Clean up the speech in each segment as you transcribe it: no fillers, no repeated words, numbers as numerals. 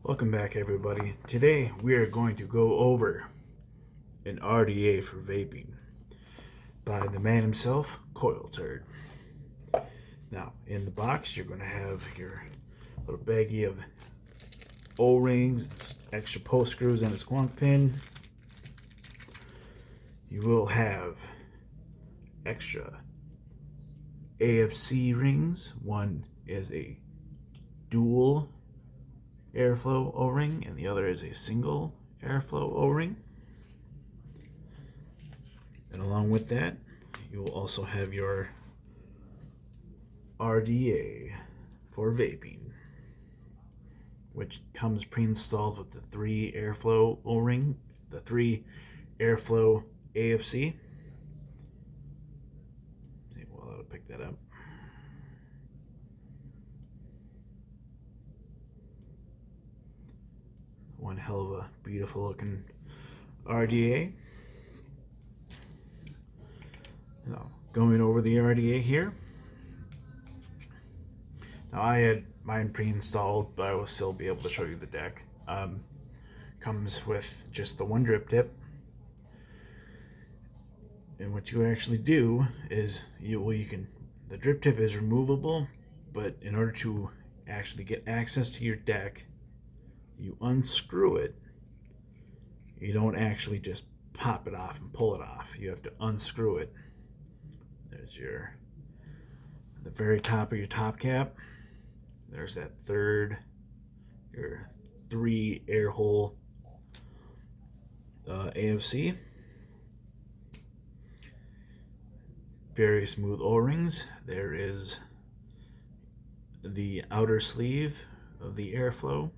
Welcome back, everybody. Today we are going to go over an RDA for vaping by the man himself, Coil Turd. Now, in the box, you're going to have your little baggie of O-rings, extra post screws, and a squonk pin. You will have extra AFC rings. One is a dual airflow O-ring and the other is a single airflow O-ring. And along with that, you will also have your RDA for vaping, which comes pre-installed with the 3 airflow O-ring, the 3 airflow AFC. Well, I'll pick that up. One hell of a beautiful looking RDA. Now, going over the RDA here. Now, I had mine pre-installed, but I will still be able to show you the deck. Comes with just the one drip tip. And what you actually do is, the drip tip is removable, but in order to actually get access to your deck, you unscrew it. You don't actually just pop it off and pull it off. You have to unscrew it. There's the very top of your top cap. There's that your 3 air hole AFC. Very smooth O-rings. There is the outer sleeve of the airflow.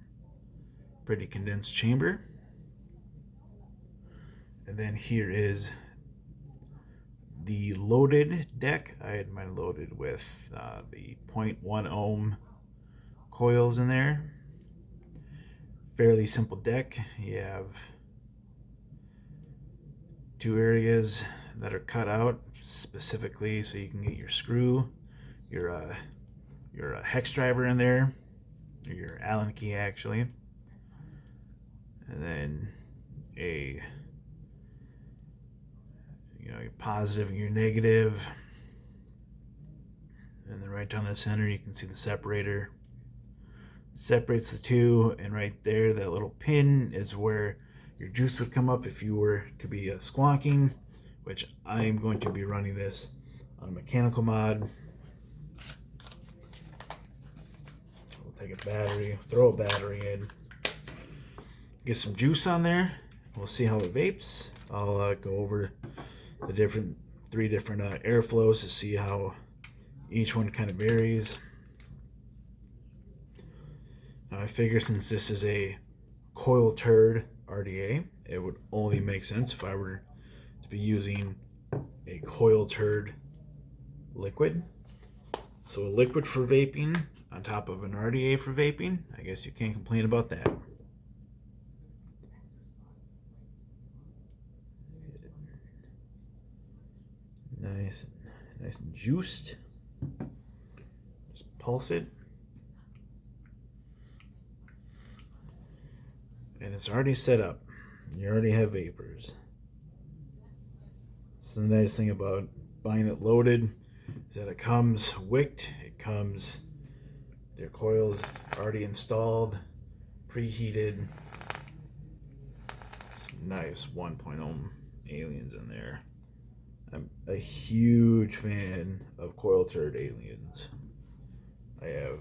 Pretty condensed chamber. And then here is the loaded deck. I had mine loaded with the 0.1 ohm coils in there. Fairly simple deck. You have 2 areas that are cut out specifically so you can get your screw, your hex driver in there, or your Allen key actually, and then your positive and your negative, and then right down the center you can see the separator. It separates the two, and right there, that little pin is where your juice would come up if you were to be squonking, which I am going to be running this on a mechanical mod. We'll take a battery, throw a battery in, get some juice on there. We'll see how it vapes. I'll go over the 3 different airflows to see how each one kind of varies. Now I figure since this is a Coil Turd RDA, it would only make sense if I were to be using a Coil Turd liquid. So a liquid for vaping on top of an RDA for vaping, I guess you can't complain about that. Nice and juiced. Just pulse it. And it's already set up. You already have vapors. So the nice thing about buying it loaded is that it comes wicked. Their coils already installed, preheated. Some nice 1.0 ohm aliens in there. I'm a huge fan of Coil Turd aliens. I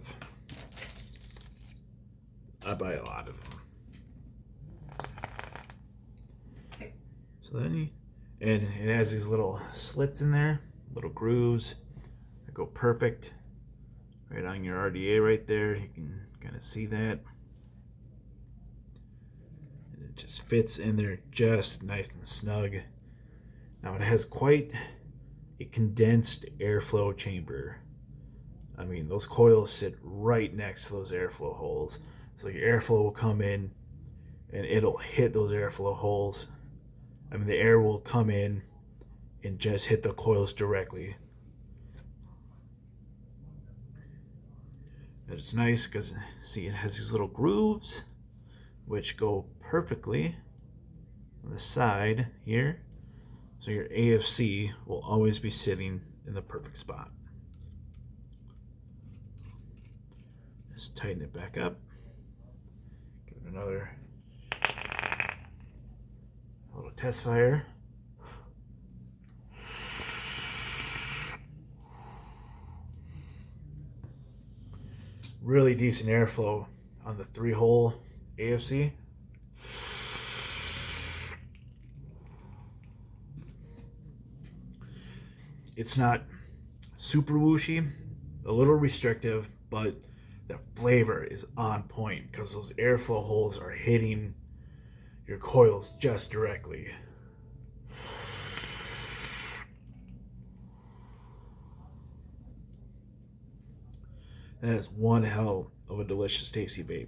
buy a lot of them. So then and it has these little slits in there, little grooves that go perfect right on your RDA right there. You can kind of see that. And it just fits in there just nice and snug. Now it has quite a condensed airflow chamber. I mean, those coils sit right next to those airflow holes. So your airflow will come in and it'll hit those airflow holes. I mean, the air will come in and just hit the coils directly. And it's nice because, see, it has these little grooves which go perfectly on the side here. So your AFC will always be sitting in the perfect spot. Just tighten it back up. Give it another little test fire. Really decent airflow on the 3-hole AFC. It's not super whooshy, a little restrictive, but the flavor is on point because those airflow holes are hitting your coils just directly. That is one hell of a delicious, tasty vape.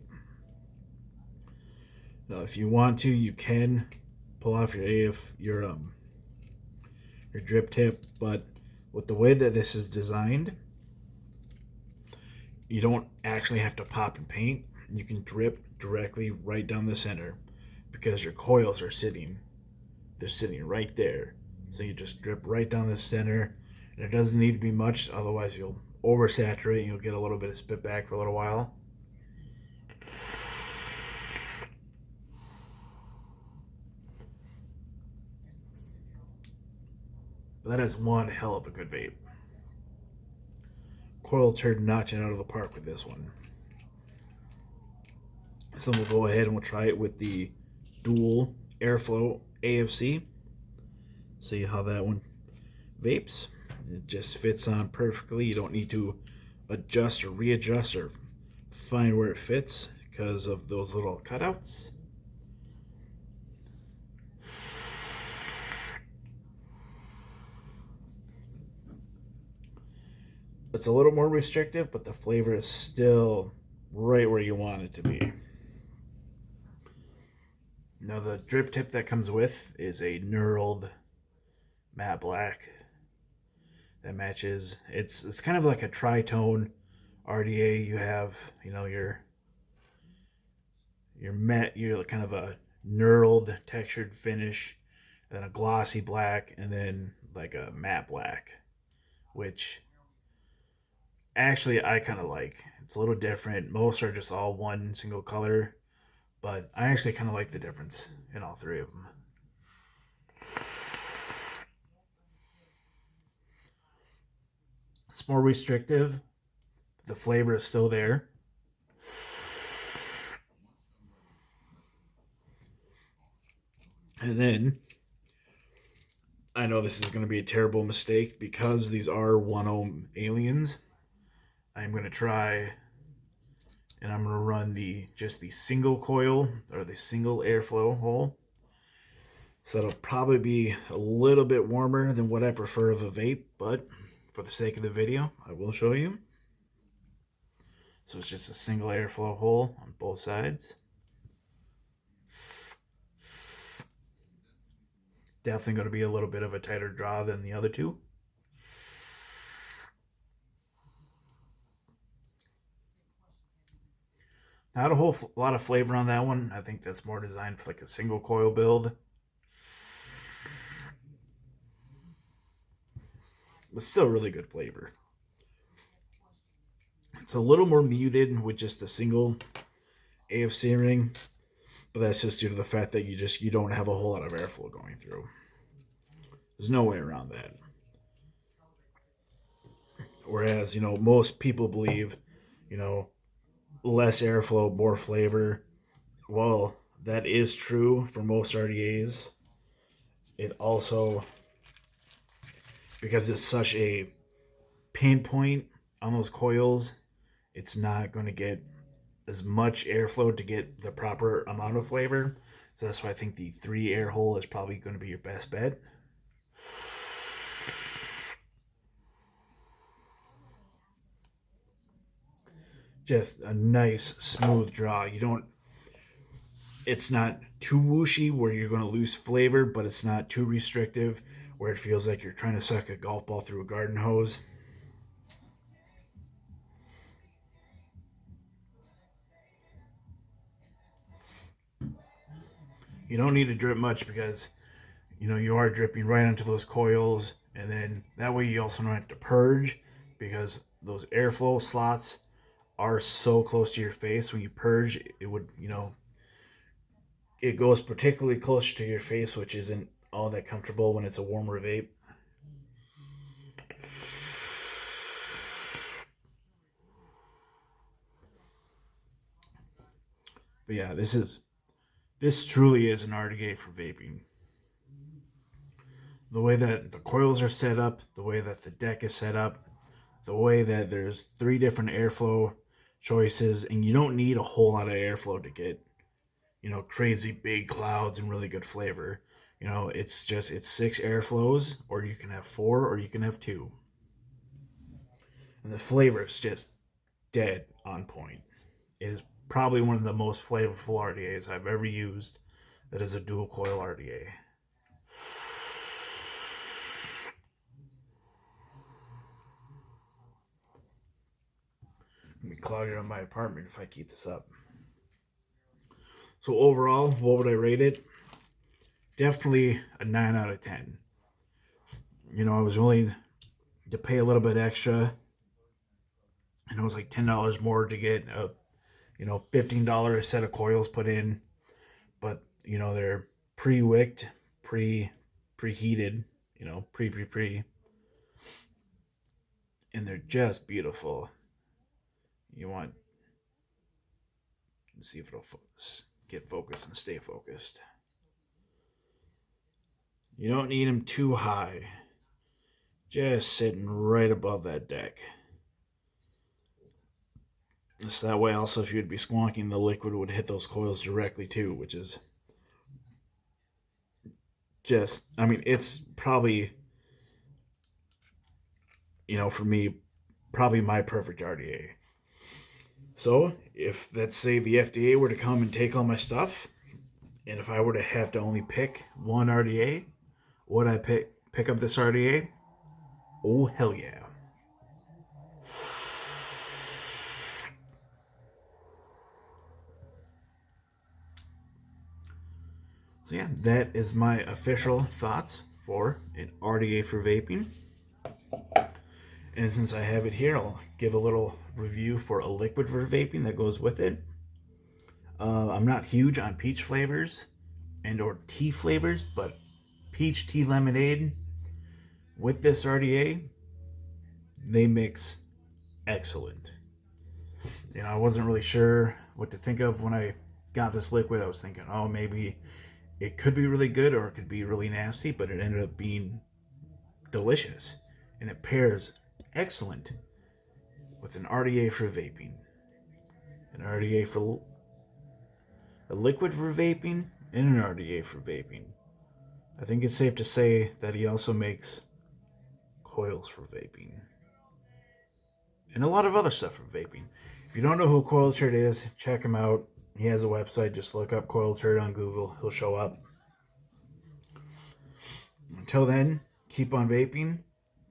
Now, if you want to, you can pull off your drip tip, but with the way that this is designed, you don't actually have to pop and paint. You can drip directly right down the center because your coils are sitting right there. So you just drip right down the center, and it doesn't need to be much, otherwise you'll oversaturate and you'll get a little bit of spit back for a little while. But that is one hell of a good vape. Coil turd knocked it out of the park with this one. So we'll go ahead and we'll try it with the dual airflow AFC. See how that one vapes. It just fits on perfectly. You don't need to adjust or readjust or find where it fits because of those little cutouts. It's a little more restrictive, but the flavor is still right where you want it to be. Now the drip tip that comes with is a knurled matte black that matches. It's kind of like a tritone RDA. You have, you know, your matte, your kind of a knurled textured finish, and then a glossy black, and then like a matte black, which actually I kind of like. It's a little different. Most are just all one single color, but I actually kind of like the difference in all three of them. It's more restrictive. The flavor is still there. And then, I know this is going to be a terrible mistake because these are 1 ohm aliens. I'm going to try, and I'm going to run just the single coil or the single airflow hole. So it'll probably be a little bit warmer than what I prefer of a vape, but for the sake of the video, I will show you. So it's just a single airflow hole on both sides. Definitely going to be a little bit of a tighter draw than the other two. Not a whole lot of flavor on that one. I think that's more designed for like a single coil build. But still really good flavor. It's a little more muted with just a single AFC ring, but that's just due to the fact that you don't have a whole lot of airflow going through. There's no way around that. Whereas, most people believe, less airflow, more flavor. Well, that is true for most RDAs. It also, because it's such a pinpoint on those coils, it's not going to get as much airflow to get the proper amount of flavor. So that's why I think the 3 air hole is probably going to be your best bet. Just a nice smooth draw. It's not too whooshy where you're going to lose flavor, but it's not too restrictive where it feels like you're trying to suck a golf ball through a garden hose. You don't need to drip much because, you are dripping right onto those coils, and then that way you also don't have to purge because those airflow slots are so close to your face. When you purge, it would, it goes particularly close to your face, which isn't all that comfortable when it's a warmer vape. But yeah, this truly is an RDA for vaping. The way that the coils are set up, the way that the deck is set up, the way that there's 3 different airflow choices, and you don't need a whole lot of airflow to get, crazy big clouds and really good flavor. It's 6 airflows, or you can have 4, or you can have 2. And the flavor is just dead on point. It is probably one of the most flavorful RDAs I've ever used that is a dual coil RDA. It'll be cloudy on my apartment if I keep this up. So overall, what would I rate it? Definitely a 9 out of 10. I was willing to pay a little bit extra. And it was like $10 more to get a $15 set of coils put in. But they're pre-wicked, preheated, pre, and they're just beautiful. You want to see if it'll get focused and stay focused. You don't need them too high. Just sitting right above that deck. So that way also if you'd be squonking, the liquid would hit those coils directly too, which is it's probably, for me, probably my perfect RDA. So if, let's say, the FDA were to come and take all my stuff, and if I were to have to only pick one RDA, would I pick up this RDA? Oh, hell yeah. So yeah, that is my official thoughts for an RDA for vaping. And since I have it here, I'll give a little review for a liquid for vaping that goes with it. I'm not huge on peach flavors and or tea flavors, but peach tea lemonade with this RDA, they mix excellent. I wasn't really sure what to think of when I got this liquid. I was thinking, oh, maybe it could be really good or it could be really nasty, but it ended up being delicious. And it pairs excellent with an RDA for vaping. An RDA for a liquid for vaping and an RDA for vaping. I think it's safe to say that he also makes coils for vaping. And a lot of other stuff for vaping. If you don't know who Coil Turd is, check him out. He has a website. Just look up Coil Turd on Google. He'll show up. Until then, keep on vaping.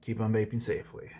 Keep on vaping safely.